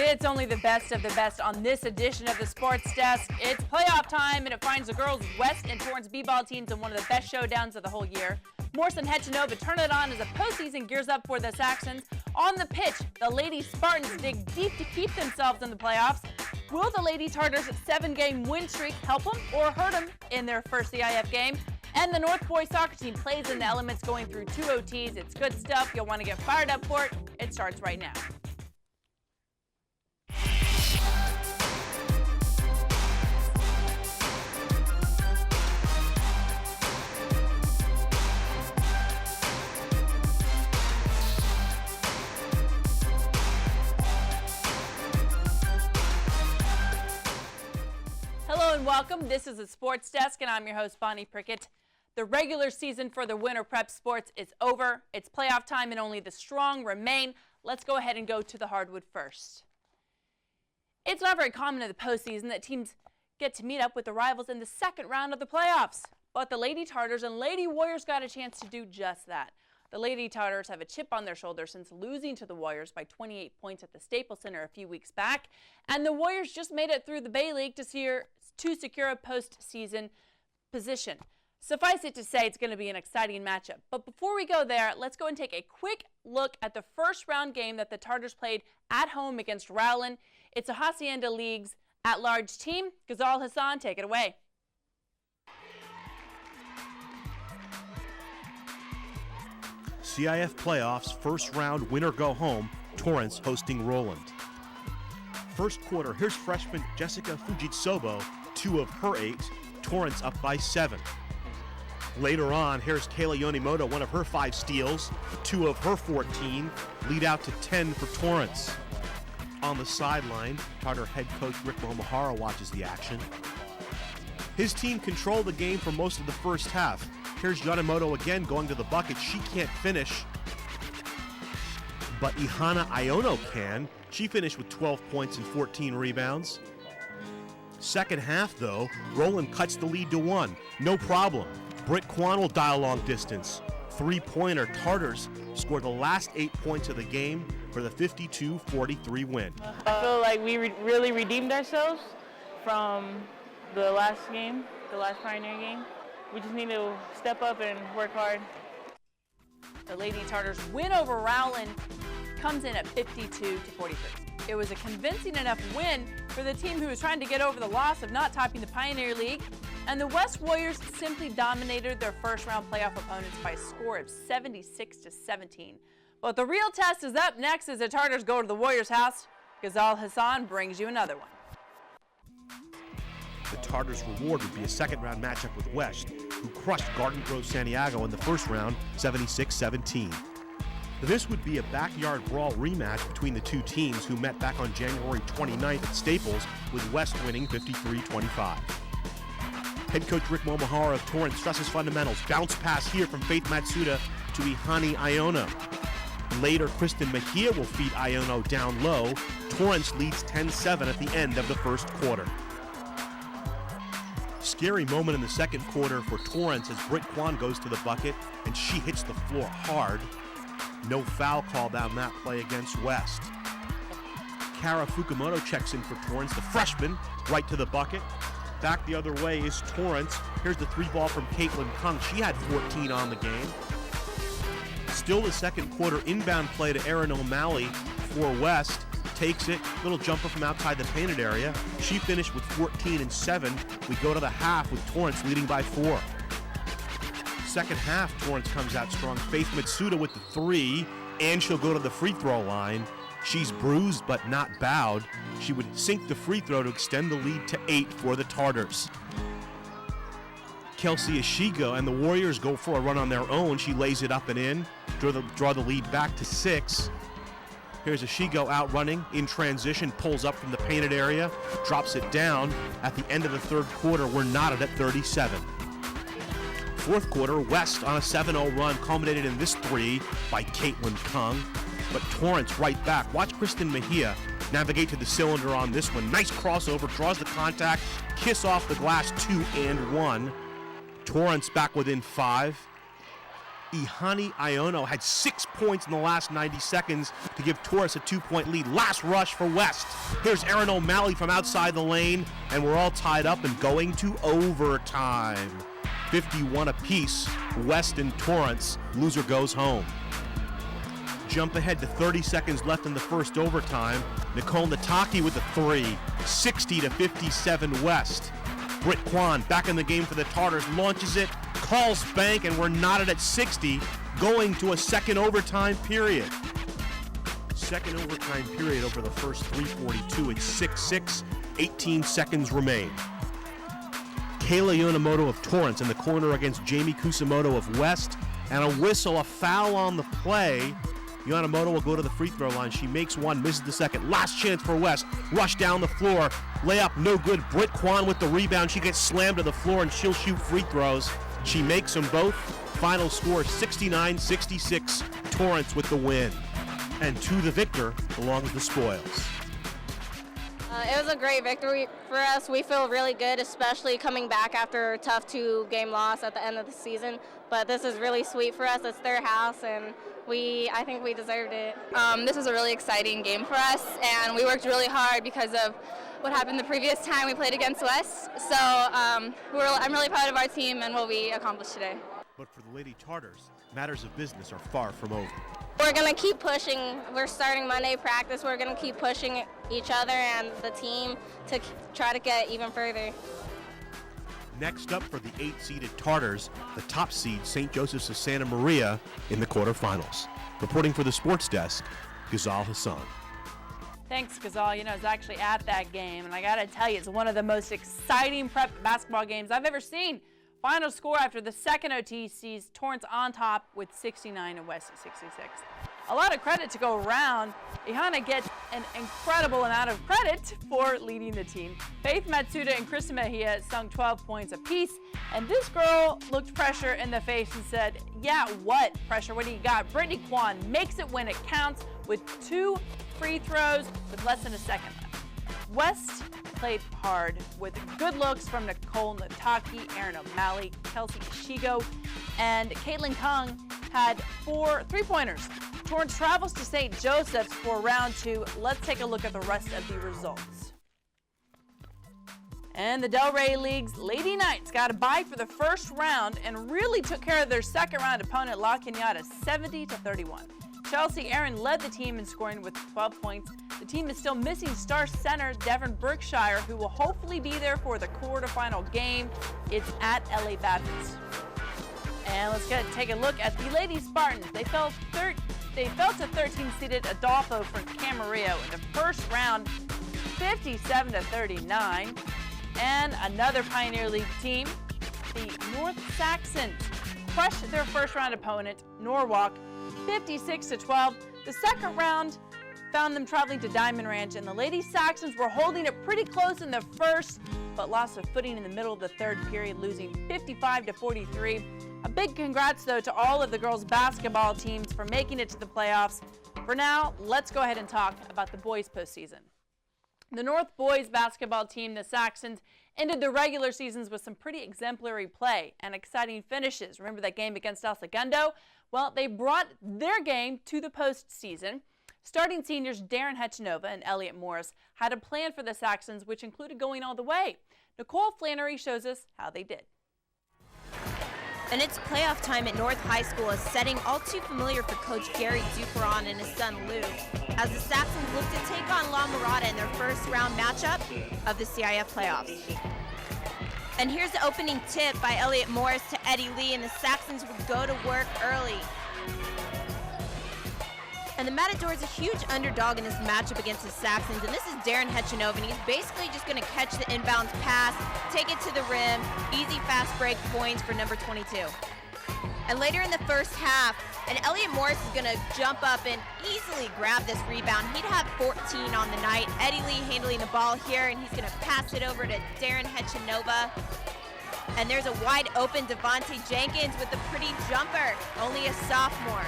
It's only the best of the best on this edition of the Sports Desk. It's playoff time, and it finds the girls' West and Torrance b-ball teams in one of the best showdowns of the whole year. Morrison head to Nova turn it on as the postseason gears up for the Saxons. On the pitch, the Lady Spartans dig deep to keep themselves in the playoffs. Will the Lady Tartars' 7-game win streak help them or hurt them in their first CIF game? And the North Boys soccer team plays in the elements going through 2 OTs. It's good stuff. You'll want to get fired up for it. It starts right now. Hello and welcome. This is the Sports Desk, and I'm your host, Bonnie Prickitt. The regular season for the Winter Prep Sports is over. It's playoff time, and only the strong remain. Let's go ahead and go to the hardwood first. It's not very common in the postseason that teams get to meet up with the rivals in the second round of the playoffs. But the Lady Tartars and Lady Warriors got a chance to do just that. The Lady Tartars have a chip on their shoulder since losing to the Warriors by 28 points at the Staples Center a few weeks back. And the Warriors just made it through the Bay League to secure a postseason position. Suffice it to say, it's going to be an exciting matchup. But before we go there, let's go and take a quick look at the first round game that the Tartars played at home against Rowland. It's a Hacienda League's at-large team. Ghazal Hassan, take it away. CIF playoffs, first round, win or go home, Torrance hosting Rowland. First quarter, here's freshman Jessica Fujitsubo, 2 of her 8, Torrance up by 7. Later on, here's Kayla Yonimoto, 1 of her 5 steals, 2 of her 14, lead out to 10 for Torrance. On the sideline, Tartar head coach Rick Momahara watches the action. His team controlled the game for most of the first half. Here's Yonimoto again going to the bucket. She can't finish, but Ihana Iono can. She finished with 12 points and 14 rebounds. Second half, though, Rowland cuts the lead to 1. No problem. Britt Kwan will dial long distance. 3-pointer. Tartars scored the last 8 points of the game for the 52-43 win. I feel like we really redeemed ourselves from the last game, the last Pioneer game. We just need to step up and work hard. The Lady Tartars' win over Rowland comes in at 52-43. It was a convincing enough win for the team who was trying to get over the loss of not topping the Pioneer League. And the West Warriors simply dominated their first-round playoff opponents by a score of 76-17. But the real test is up next as the Tartars go to the Warriors' house. Ghazal Hassan brings you another one. The Tartars' reward would be a second-round matchup with West, who crushed Garden Grove Santiago in the first round, 76-17. This would be a backyard brawl rematch between the two teams who met back on January 29th at Staples, with West winning 53-25. Head coach Rick Momahara of Torrance stresses fundamentals. Bounce pass here from Faith Matsuda to Ihani Iono. Later, Kristen Mejia will feed Iono down low. Torrance leads 10-7 at the end of the first quarter. Scary moment in the second quarter for Torrance as Britt Kwan goes to the bucket and she hits the floor hard. No foul called on that play against West. Kara Fukumoto checks in for Torrance, the freshman, right to the bucket. Back the other way is Torrance. Here's the 3-ball from Caitlin Kung. She had 14 on the game. Still the second quarter, inbound play to Erin O'Malley for West. Takes it, little jumper from outside the painted area. She finished with 14 and 7. We go to the half with Torrance leading by 4. Second half, Torrance comes out strong. Faith Matsuda with the 3, and she'll go to the free throw line. She's bruised but not bowed. She would sink the free throw to extend the lead to 8 for the Tartars. Kelsey Ishigo and the Warriors go for a run on their own. She lays it up and in, draw the lead back to 6. Here's Ishigo out running in transition, pulls up from the painted area, drops it down. At the end of the third quarter, we're knotted at 37. Fourth quarter, West on a 7-0 run, culminated in this 3 by Caitlin Kung. But Torrance right back. Watch Kristen Mejia navigate to the cylinder on this one. Nice crossover, draws the contact, kiss off the glass, 2 and 1. Torrance back within 5. Ihani Iono had 6 points in the last 90 seconds to give Torrance a 2-point lead. Last rush for West. Here's Erin O'Malley from outside the lane, and we're all tied up and going to overtime. 51 apiece, West and Torrance. Loser goes home. Jump ahead to 30 seconds left in the first overtime. Nicole Nataki with the three, 60-57 West. Britt Kwan back in the game for the Tartars, launches it, calls bank, and we're knotted at 60, going to a second overtime period. Second overtime period over the first 3:42. It's 6-6, 18 seconds remain. Kayla Yonemoto of Torrance in the corner against Jamie Kusamoto of West, and a whistle, a foul on the play. Yonemoto will go to the free throw line. She makes one, misses the second. Last chance for West. Rush down the floor. Layup no good. Britt Kwan with the rebound. She gets slammed to the floor and she'll shoot free throws. She makes them both. Final score 69-66. Torrance with the win. And to the victor belongs the spoils. It was a great victory for us. We feel really good, especially coming back after a tough 2-game loss at the end of the season. But this is really sweet for us. It's their house, and I think we deserved it. This was a really exciting game for us, and we worked really hard because of what happened the previous time we played against West. So I'm really proud of our team and what we accomplished today. But for the Lady Tartars, matters of business are far from over. We're going to keep pushing. We're starting Monday practice. We're going to keep pushing each other and the team to try to get even further. Next up for the 8-seeded Tartars, the top seed St. Joseph's of Santa Maria in the quarterfinals. Reporting for the Sports Desk, Ghazal Hassan. Thanks, Ghazal. You know, I was actually at that game, and I got to tell you, it's one of the most exciting prep basketball games I've ever seen. Final score after the second OT sees Torrance on top with 69 and West at 66. A lot of credit to go around. Ihana gets an incredible amount of credit for leading the team. Faith Matsuda and Krista Mejia sung 12 points apiece, and this girl looked pressure in the face and said, yeah, what pressure? What do you got? Brittany Kwan makes it when it counts with 2 free throws with less than a second left. West played hard with good looks from Nicole Nataki, Erin O'Malley, Kelsey Ishigo, and Caitlin Kung had 4 three-pointers. Torrance travels to St. Joseph's for round 2. Let's take a look at the rest of the results. And the Delray League's Lady Knights got a bye for the first round and really took care of their second round opponent, La Cañada, 70-31. Chelsea Aaron led the team in scoring with 12 points. The team is still missing star center Devin Berkshire, who will hopefully be there for the quarterfinal game. It's at LA Baptist. And let's take a look at the Lady Spartans. They fell to 13-seeded Adolfo from Camarillo in the first round, 57-39. And another Pioneer League team, the North Saxons, crushed their first round opponent, Norwalk, 56-12. The second round found them traveling to Diamond Ranch, and the Lady Saxons were holding it pretty close in the first, but lost their footing in the middle of the third period, losing 55-43. A big congrats, though, to all of the girls' basketball teams for making it to the playoffs. For now, let's go ahead and talk about the boys' postseason. The North boys basketball team, the Saxons, ended the regular seasons with some pretty exemplary play and exciting finishes. Remember that game against El Segundo? Well, they brought their game to the postseason. Starting seniors Darren Hechinova and Elliot Morris had a plan for the Saxons, which included going all the way. Nicole Flannery shows us how they did. And it's playoff time at North High School, a setting all too familiar for Coach Gary Duperon and his son Lou, as the Saxons look to take on La Mirada in their first round matchup of the CIF playoffs. And here's the opening tip by Elliot Morris to Eddie Lee, and the Saxons would go to work early. And the Matadors a huge underdog in this matchup against the Saxons, and this is Darren Hechinova, and he's basically just going to catch the inbounds pass, take it to the rim, easy fast break points for number 22. And later in the first half, and Elliot Morris is going to jump up and easily grab this rebound. He'd have 14 on the night. Eddie Lee handling the ball here, and he's going to pass it over to Darren Hechinova. And there's a wide open Devontae Jenkins with a pretty jumper, only a sophomore.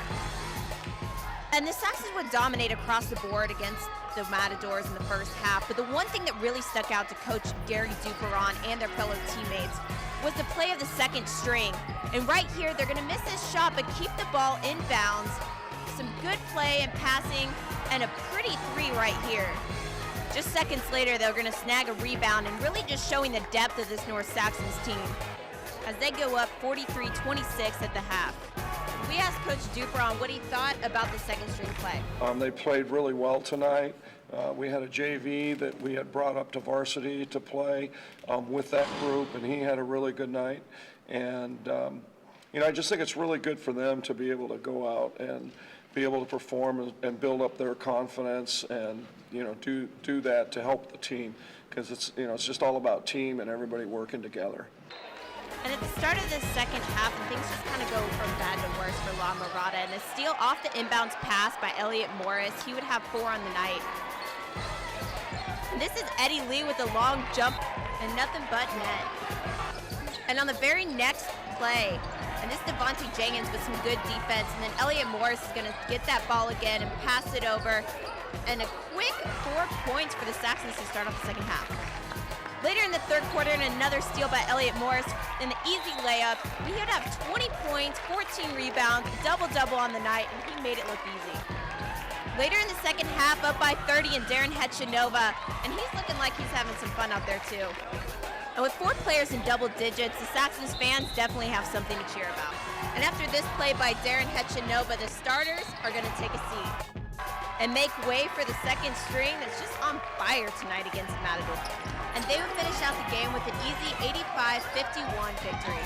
And the Saxons would dominate across the board against the Matadors in the first half, but the one thing that really stuck out to Coach Gary Duperon and their fellow teammates was the play of the second string. And right here, they're gonna miss this shot, but keep the ball in bounds. Some good play and passing, and a pretty three right here. Just seconds later, they're gonna snag a rebound and really just showing the depth of this North Saxons team as they go up 43-26 at the half. We asked Coach Duperon what he thought about the second string play. They played really well tonight. We had a JV that we had brought up to varsity to play with that group, and he had a really good night. And, I just think it's really good for them to be able to go out and be able to perform and build up their confidence and, do that to help the team, because it's just all about team and everybody working together. And at the start of the second half, things just kind of go from bad to worse for La Mirada. And a steal off the inbounds pass by Elliot Morris. He would have 4 on the night. And this is Eddie Lee with a long jump and nothing but net. And on the very next play, and this is Devontae Jenkins with some good defense, and then Elliot Morris is going to get that ball again and pass it over. And a quick 4 points for the Saxons to start off the second half. Later in the third quarter, and another steal by Elliot Morris, an easy layup. He would have 20 points, 14 rebounds, double-double on the night, and he made it look easy. Later in the second half, up by 30, and Darren Hetchanova, and he's looking like he's having some fun out there too. And with 4 players in double digits, the Saxons fans definitely have something to cheer about. And after this play by Darren Hetchanova, the starters are going to take a seat and make way for the second string that's just on fire tonight against Matador. And they would finish out the game with an easy 85-51 victory.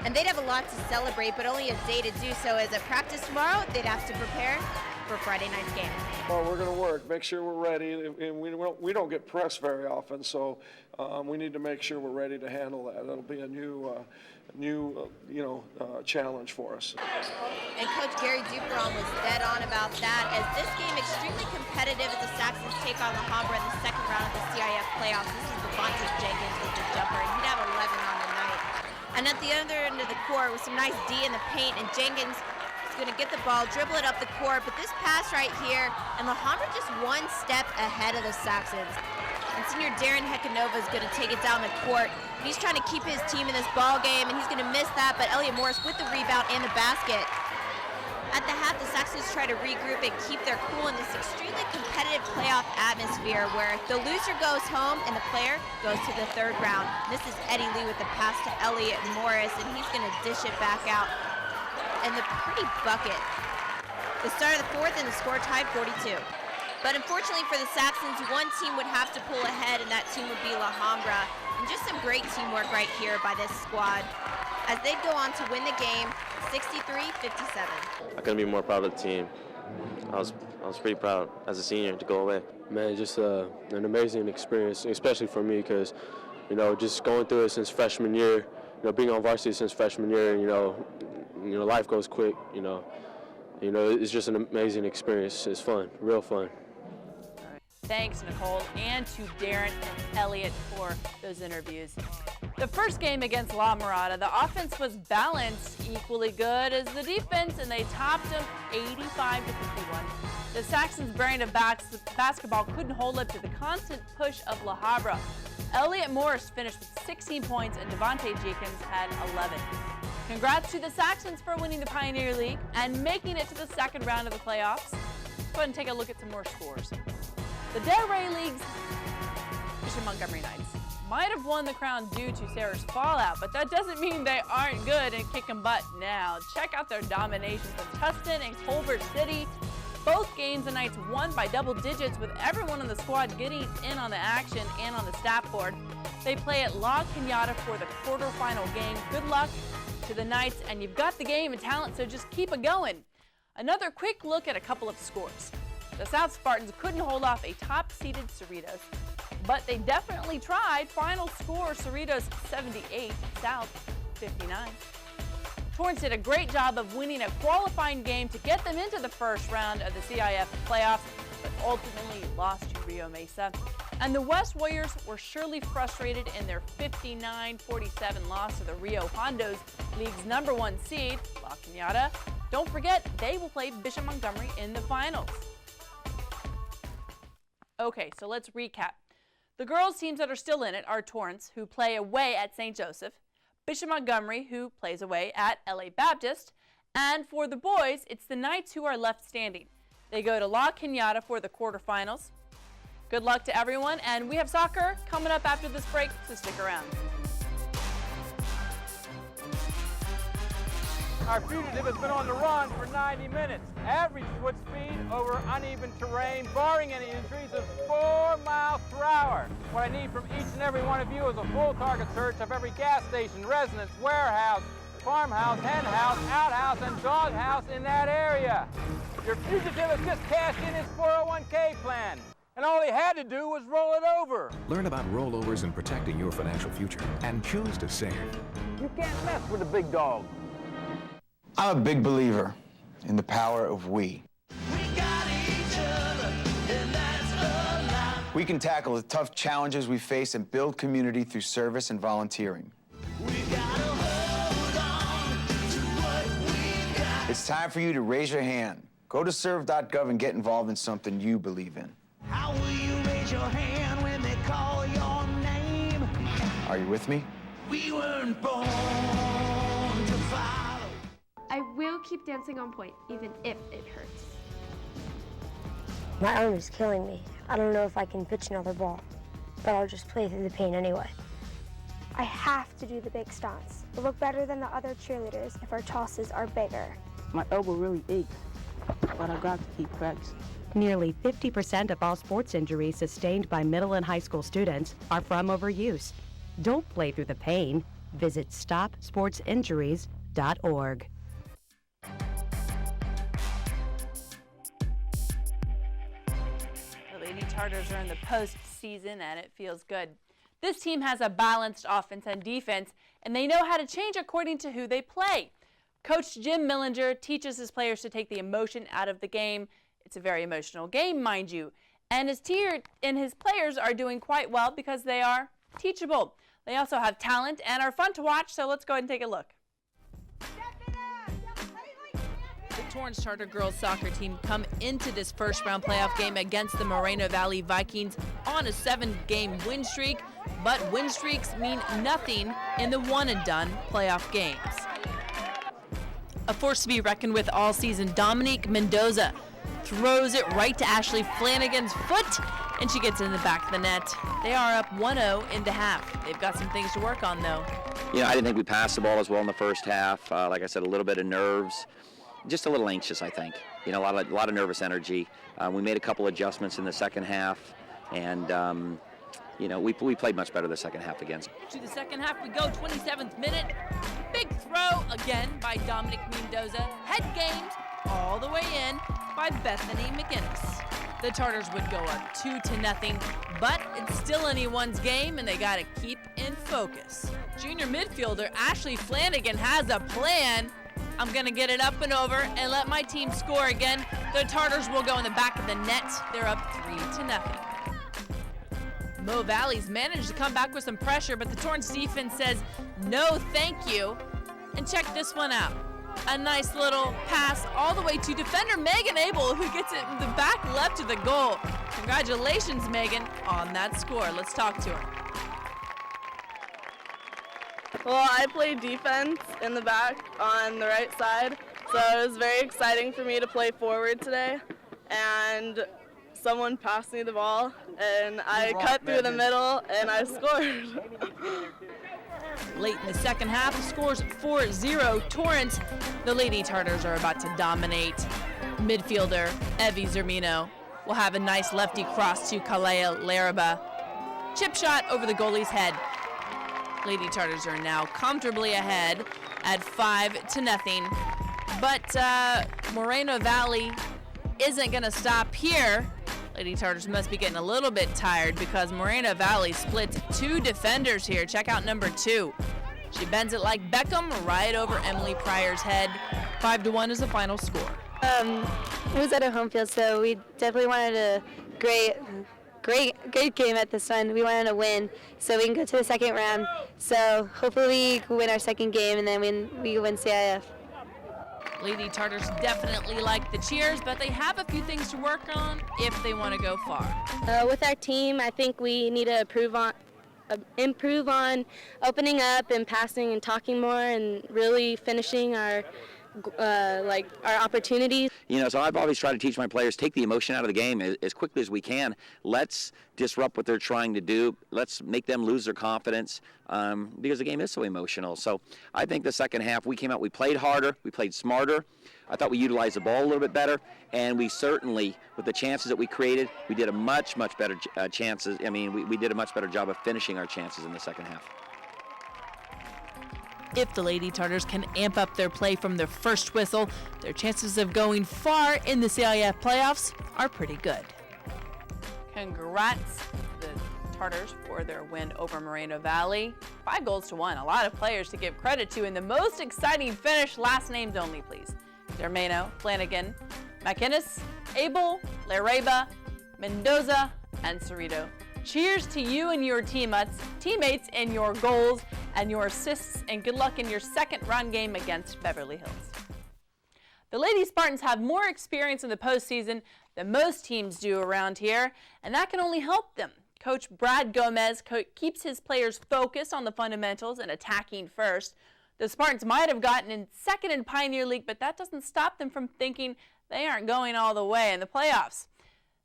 And they'd have a lot to celebrate, but only a day to do so, as at practice tomorrow, they'd have to prepare for Friday night's game. Well, we're going to work, make sure we're ready, and we don't get pressed very often, so we need to make sure we're ready to handle that. That'll be a new challenge for us. And Coach Gary Duperon was dead on about that, as this game extremely competitive as the Saxons take on Alhambra in the second round of the CIF playoffs. This is Devontae Jenkins with the jumper, and he'd have 11 on the night. And at the other end of the court with some nice D in the paint, and Jenkins is going to get the ball, dribble it up the court, but this pass right here, and Alhambra just one step ahead of the Saxons. And senior Darren Hetchanova is going to take it down the court. He's trying to keep his team in this ball game, and he's going to miss that, but Elliot Morris with the rebound and the basket. At the half, the Saxons try to regroup and keep their cool in this extremely competitive playoff atmosphere where the loser goes home and the player goes to the third round. This is Eddie Lee with the pass to Elliot Morris, and he's going to dish it back out. And the pretty bucket. The start of the fourth, and the score tied 42. But unfortunately for the Saxons, one team would have to pull ahead, and that team would be Alhambra. And just some great teamwork right here by this squad as they'd go on to win the game 63-57. I couldn't be more proud of the team. I was pretty proud as a senior to go away. Man, just an amazing experience, especially for me, because just going through it since freshman year, being on varsity since freshman year, life goes quick. It's just an amazing experience. It's fun, real fun. Thanks, Nicole, and to Darren and Elliot for those interviews. The first game against La Mirada, the offense was balanced, equally good as the defense, and they topped them 85-51. The Saxons' brand of basketball couldn't hold up to the constant push of La Habra. Elliot Morris finished with 16 points, and Devontae Jenkins had 11. Congrats to the Saxons for winning the Pioneer League and making it to the second round of the playoffs. Let's go ahead and take a look at some more scores. The Delray League's Christian Montgomery Knights might have won the crown due to Sarah's fallout, but that doesn't mean they aren't good and kicking butt now. Check out their dominations of Tustin and Culver City. Both games the Knights won by double digits, with everyone on the squad getting in on the action and on the stat board. They play at La Cañada for the quarterfinal game. Good luck to the Knights, and you've got the game and talent, so just keep it going. Another quick look at a couple of scores. The South Spartans couldn't hold off a top-seeded Cerritos, but they definitely tried. Final score, Cerritos 78, South 59. Torrance did a great job of winning a qualifying game to get them into the first round of the CIF playoffs, but ultimately lost to Rio Mesa. And the West Warriors were surely frustrated in their 59-47 loss to the Rio Hondos, league's #1 seed, La Cañada. Don't forget, they will play Bishop Montgomery in the finals. Okay, so let's recap. The girls' teams that are still in it are Torrance, who play away at St. Joseph, Bishop Montgomery, who plays away at LA Baptist, and for the boys, it's the Knights who are left standing. They go to La Cañada for the quarterfinals. Good luck to everyone, and we have soccer coming up after this break, so stick around. Our fugitive has been on the run for 90 minutes. Average foot speed over uneven terrain, barring any injuries, is 4 miles per hour. What I need from each and every one of you is a full target search of every gas station, residence, warehouse, farmhouse, hen house, outhouse, and dog house in that area. Your fugitive has just cashed in his 401k plan, and all he had to do was roll it over. Learn about rollovers and protecting your financial future, and choose to save. You can't mess with a big dog. I'm a big believer in the power of we. We can tackle the tough challenges we face and build community through service and volunteering. It's time for you to raise your hand. Go to serve.gov and get involved in something you believe in. How will you raise your hand when they call your name? Are you with me? We weren't born to follow. I will keep dancing on point, even if it hurts. My arm is killing me. I don't know if I can pitch another ball, but I'll just play through the pain anyway. I have to do the big stunts. We'll look better than the other cheerleaders if our tosses are bigger. My elbow really aches, but I got to keep practicing. Nearly 50% of all sports injuries sustained by middle and high school students are from overuse. Don't play through the pain. Visit stopsportsinjuries.org. The Lady Tartars are in the postseason, and it feels good. This team has a balanced offense and defense, and they know how to change according to who they play. Coach Jim Millinger teaches his players to take the emotion out of the game. It's a very emotional game, mind you. And his players are doing quite well because they are teachable. They also have talent and are fun to watch, so let's go ahead and take a look. The Torrance Charter girls soccer team come into this first-round playoff game against the Moreno Valley Vikings on a 7-game win streak, but win streaks mean nothing in the one-and-done playoff games. A force to be reckoned with all season, Dominique Mendoza throws it right to Ashley Flanagan's foot, and she gets in the back of the net. They are up 1-0 in the half. They've got some things to work on, though. You know, I didn't think we passed the ball as well in the first half. Like I said, a little bit of nerves. Just a little anxious, I think. You know, a lot of nervous energy. We made a couple adjustments in the second half, and you know, we played much better the second half against. To the second half we go, 27th minute. Big throw again by Dominic Mendoza. Head gained all the way in by Bethany McGinnis. The Tartars would go up 2-0, but it's still anyone's game, and they got to keep in focus. Junior midfielder Ashley Flanagan has a plan. I'm going to get it up and over and let my team score again. The Tartars will go in the back of the net. They're up 3-0. Mo Valley's managed to come back with some pressure, but the Torrance defense says no thank you. And check this one out. A nice little pass all the way to defender Megan Abel, who gets it in the back left of the goal. Congratulations, Megan, on that score. Let's talk to her. Well, I played defense in the back on the right side, so it was very exciting for me to play forward today. And someone passed me the ball, and I cut through the middle, and I scored. Late in the second half, the score's 4-0 Torrance. The Lady Tartars are about to dominate. Midfielder Evie Zermino will have a nice lefty cross to Kalea Laraba. Chip shot over the goalie's head. Lady Tartars are now comfortably ahead at 5-0. But Moreno Valley isn't going to stop here. Lady Tartars must be getting a little bit tired because Moreno Valley splits two defenders here. Check out number 2. She bends it like Beckham right over Emily Pryor's head. 5-1 is the final score. It was at a home field, so we definitely wanted a great game at this one. We wanted to win, so we can go to the second round. So hopefully we can win our second game, and then we can win CIF. Lady Tartars definitely like the cheers, but they have a few things to work on if they want to go far. With our team, I think we need to improve on opening up and passing and talking more and really finishing our opportunities. You know, so I've always tried to teach my players, take the emotion out of the game as quickly as we can. Let's disrupt what they're trying to do. Let's make them lose their confidence because the game is so emotional. So I think the second half we came out, we played harder, we played smarter. I thought we utilized the ball a little bit better, and we certainly, with the chances that we created, we did a much better chances. I mean, we did a much better job of finishing our chances in the second half. If the Lady Tartars can amp up their play from their first whistle, their chances of going far in the CIF playoffs are pretty good. Congrats to the Tartars for their win over Moreno Valley. 5-1. A lot of players to give credit to in the most exciting finish. Last names only, please. Dermano, Flanagan, McInnes, Abel, Lareba, Mendoza, and Cerrito. Cheers to you and your teammates in your goals and your assists, and good luck in your second round game against Beverly Hills. The Lady Spartans have more experience in the postseason than most teams do around here, and that can only help them. Coach Brad Gomez keeps his players focused on the fundamentals and attacking first. The Spartans might have gotten in second in Pioneer League, but that doesn't stop them from thinking they aren't going all the way in the playoffs.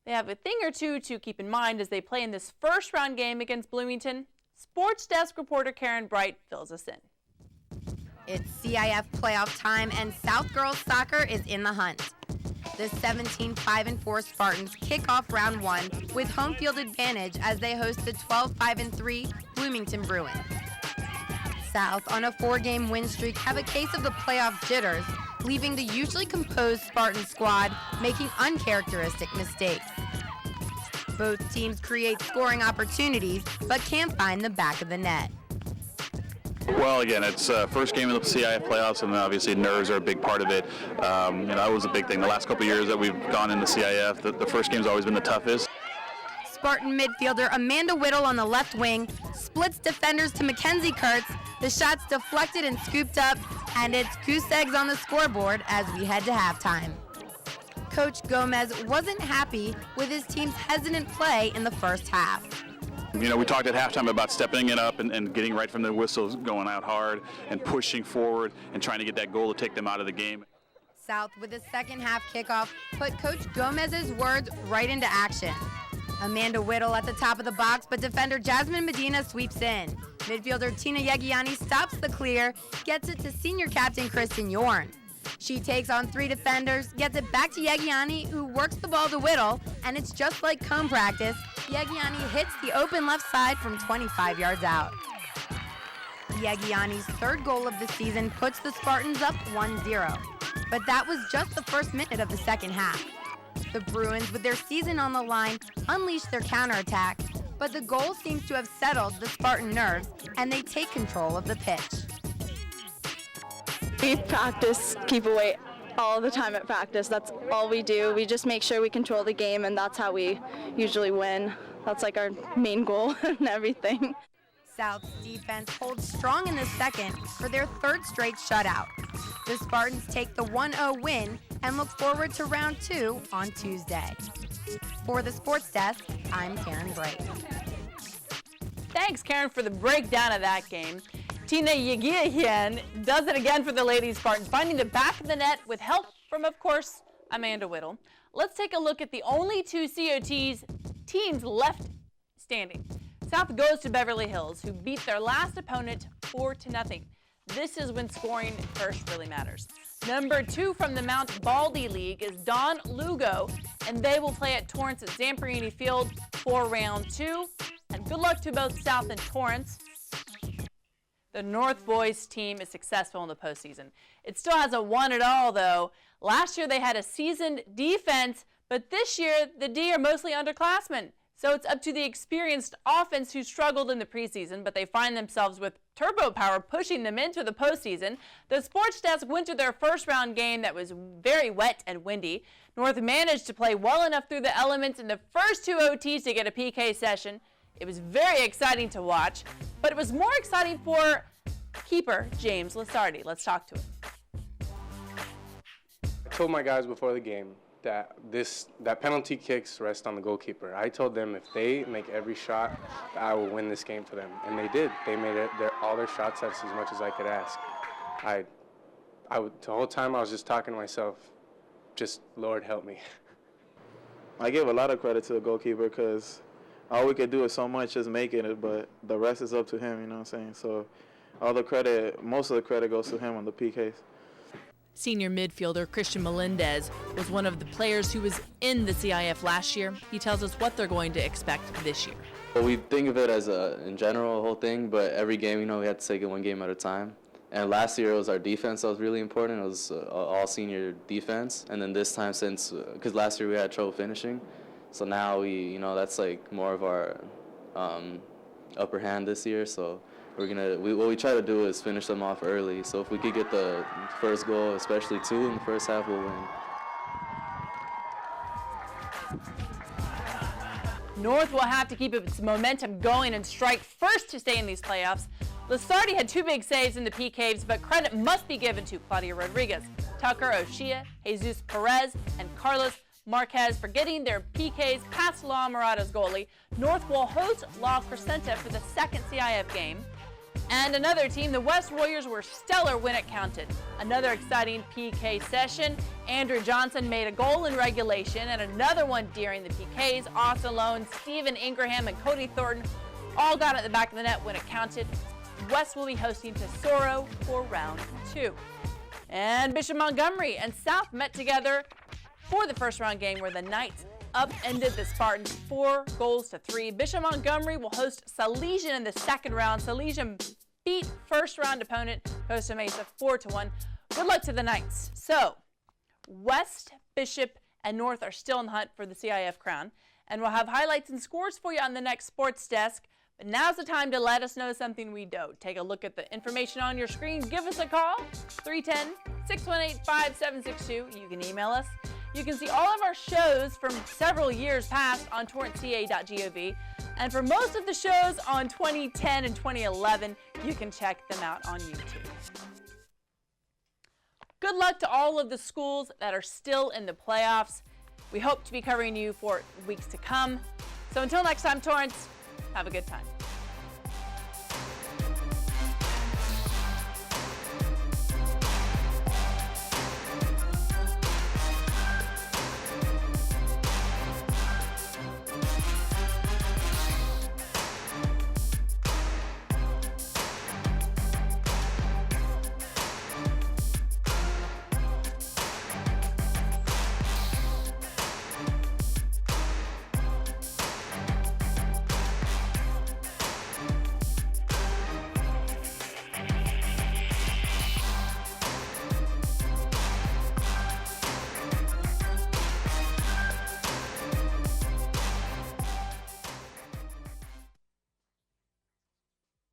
They have a thing or two to keep in mind as they play in this first round game against Bloomington. Sports Desk reporter Karen Bright fills us in. It's CIF playoff time, and South Girls Soccer is in the hunt. The 17-5-4 Spartans kick off round one with home field advantage as they host the 12-5-3 Bloomington Bruins. South, on a 4-game win streak, have a case of the playoff jitters, leaving the usually composed Spartan squad making uncharacteristic mistakes. Both teams create scoring opportunities, but can't find the back of the net. Well, again, it's first game of the CIF playoffs, and obviously nerves are a big part of it. That was a big thing. The last couple of years that we've gone into CIF, the first game's always been the toughest. Spartan midfielder Amanda Whittle on the left wing splits defenders to Mackenzie Kurtz. The shot's deflected and scooped up, and it's goose eggs on the scoreboard as we head to halftime. Coach Gomez wasn't happy with his team's hesitant play in the first half. You know, we talked at halftime about stepping it up and getting right from the whistles, going out hard and pushing forward and trying to get that goal to take them out of the game. South, with the second half kickoff, put Coach Gomez's words right into action. Amanda Whittle at the top of the box, but defender Jasmine Medina sweeps in. Midfielder Tina Yegiani stops the clear, gets it to senior captain Kristen Yorn. She takes on 3 defenders, gets it back to Yegiani, who works the ball to Whittle, and it's just like cone practice. Yegiani hits the open left side from 25 yards out. Yegiani's third goal of the season puts the Spartans up 1-0. But that was just the first minute of the second half. The Bruins, with their season on the line, unleashed their counterattack, but the goal seems to have settled the Spartan nerves, and they take control of the pitch. We practice keep away all the time at practice. That's all we do. We just make sure we control the game, and that's how we usually win. That's like our main goal and everything. South's defense holds strong in the second for their third straight shutout. The Spartans take the 1-0 win and look forward to round 2 on Tuesday. For the Sports Desk, I'm Karen Bright. Thanks, Karen, for the breakdown of that game. Tina Yegiahian does it again for the Lady Spartans, finding the back of the net with help from, of course, Amanda Whittle. Let's take a look at the only 2 COTs teams left standing. South goes to Beverly Hills, who beat their last opponent 4-0. This is when scoring first really matters. Number 2 from the Mount Baldy League is Dawn Lugo, and they will play at Torrance at Zamperini Field for round 2. And good luck to both South and Torrance. The North Boys team is successful in the postseason. It still hasn't won it all, though. Last year they had a seasoned defense, but this year the D are mostly underclassmen. So it's up to the experienced offense who struggled in the preseason, but they find themselves with turbo power pushing them into the postseason. The Sports Desk went to their first round game that was very wet and windy. North managed to play well enough through the elements in the first 2 OTs to get a PK session. It was very exciting to watch, but it was more exciting for keeper James Lasardi. Let's talk to him. told my guys before the game that penalty kicks rest on the goalkeeper. I told them if they make every shot, I will win this game for them, and they did. They made all their shots. That's as much as I could ask. The whole time I was just talking to myself, just Lord help me. I give a lot of credit to the goalkeeper because all we could do is so much just making it, but the rest is up to him, you know what I'm saying? So most of the credit goes to him on the PKs. Senior midfielder Christian Melendez was one of the players who was in the CIF last year. He tells us what they're going to expect this year. Well, we think of it as in general, a whole thing, but every game, we have to take it one game at a time. And last year it was our defense that was really important. It was all senior defense. And then this time, because last year we had trouble finishing, so now that's like more of our upper hand this year. So what we try to do is finish them off early. So if we could get the first goal, especially 2 in the first half, we'll win. North will have to keep its momentum going and strike first to stay in these playoffs. Lasardi had 2 big saves in the PKs, but credit must be given to Claudia Rodriguez, Tucker Oshia, Jesus Perez, and Carlos Marquez for getting their PKs past La Morada's goalie. North will host La Crescenta for the second CIF game. And another team, the West Warriors, were stellar when it counted. Another exciting PK session. Andrew Johnson made a goal in regulation and another one during the PKs. Austin Lone, Stephen Ingraham, and Cody Thornton all got at the back of the net when it counted. West will be hosting Tesoro for round 2. And Bishop Montgomery and South met together for the first round game where the Knights upended the Spartans 4-3. Bishop Montgomery will host Salesian in the second round. Salesian beat first round opponent Costa Mesa 4-1. Good luck to the Knights. So West, Bishop, and North are still in the hunt for the CIF crown. And we'll have highlights and scores for you on the next Sports Desk. But now's the time to let us know something we don't. Take a look at the information on your screen. Give us a call, 310-618-5762. You can email us. You can see all of our shows from several years past on torranceca.gov. And for most of the shows on 2010 and 2011, you can check them out on YouTube. Good luck to all of the schools that are still in the playoffs. We hope to be covering you for weeks to come. So until next time, Torrance, have a good time.